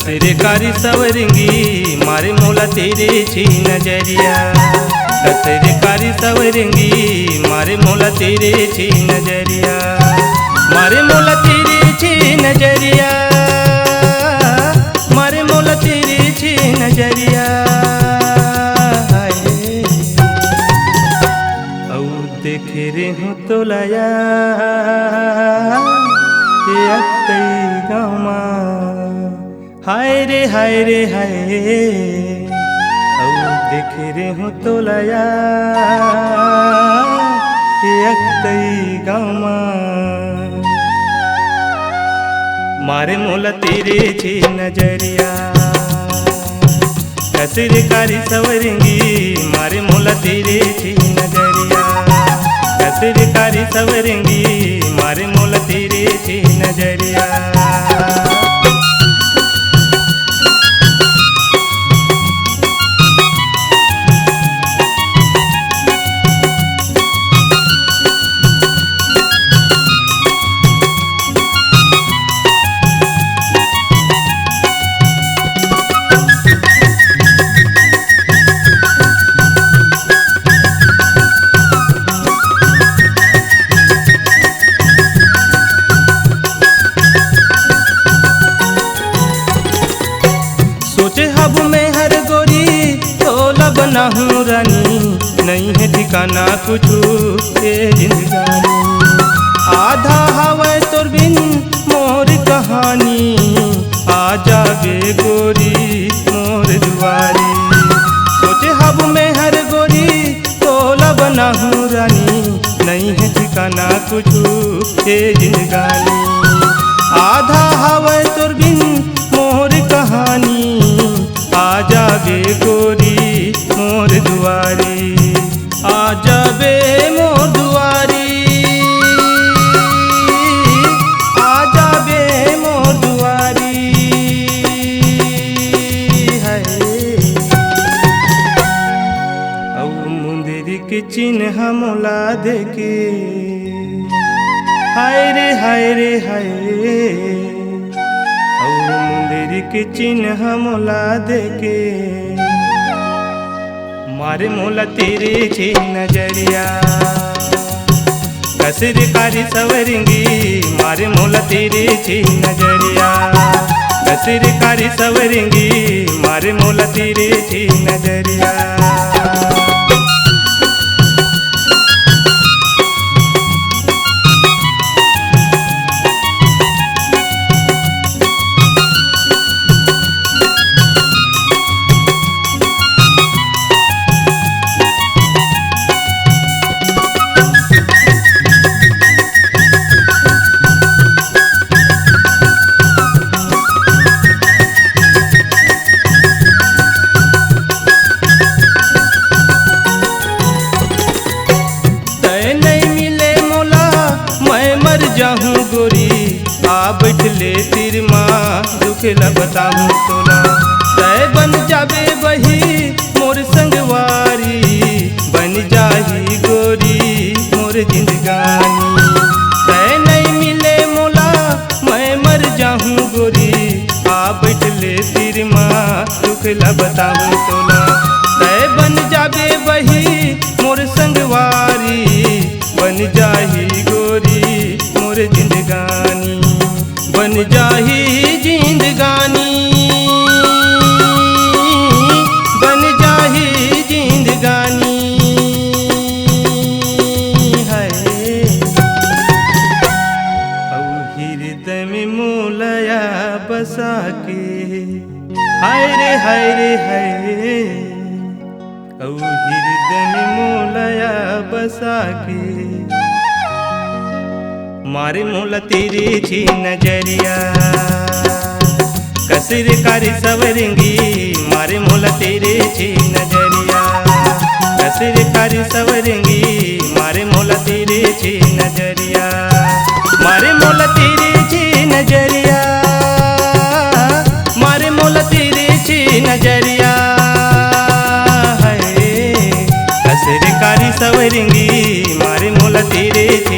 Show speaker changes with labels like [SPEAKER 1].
[SPEAKER 1] कसरकारी सवरंगी मारे मोला तेरे छी नजरिया। कसरकारी सवरंगी मारे मोला तेरे छी नजरिया। मारे मोला तेरे छी नजरिया। मारे मोला तेरे छी नजरिया। औ देख रे हूँ तो लाया गाँव हाय रे हाय रे हाय। औ देख रे हूँ तो लाया गाँव मारे मोला तेरे छी नजरिया। कसरकारी सवरंगी मारे मोला तेरे छी नजरिया। कसरकारी सवरंगी मारे मोला तेरे छी नजरिया। हब में हर गोरी तोला बना हूँ रानी। नहीं है ठिकाना कुछ ये जिंदगानी। आधा हवा तोर बिन मोर कहानी। आ जाबे गोरी मोर दुआरी। सोचे हब में हर गोरी तोला बना हूँ रानी। नहीं है ठिकाना कुछ ये जिंदगानी। आधा हवा तोर बिन मोर कहानी। आ जाबे गोरी मोर दुआरी। आ जाबे मोर दुआरी। आ जाबे मोर दुआरी। है औ मुंदरी के चिन्ह मोला देके हाय रे हाय रे हाय। मुंदरी के चिन्ह मोला देके मारे मोला तेरे छी नजरिया। कसरकारी सवरंगी मारे मोला तेरे छी नजरिया। कसरकारी सवरंगी मारे मोला तेरे छी नजरिया। जाहूँ गोरी आ बैठ ले तिर माँ दुखला बताऊँ तोला। तय बन जाबे बही मोर संगवारी। बन जाही गोरी मोर जिंदगानी। तय नहीं मिले मोला मैं मर जाहूँ गोरी। आ बैठ ले तिर माँ दुखला बताऊँ तोला। तय बन जाबे बही मोर संगवारी। बन जाही गोरी मोर जिंदगानी। बन जाही जिंदगानी। बन जाही जिंदगानी। है औ हृदय में मोलया बसा के हाय रे हाय रे हाय। औ हृदय में मोलया बसा के मारे मोला तेरे छी नजरिया। कसरकारी सवरंगी मारे मोला तेरे छी नजरिया। कसरकारी सवरंगी मारे मोला तेरे छी नजरिया। मारे मोला तेरे छी नजरिया। मारे मोला तेरे छी नजरिया। है कसरकारी सवरंगी मारे मोला तेरे छी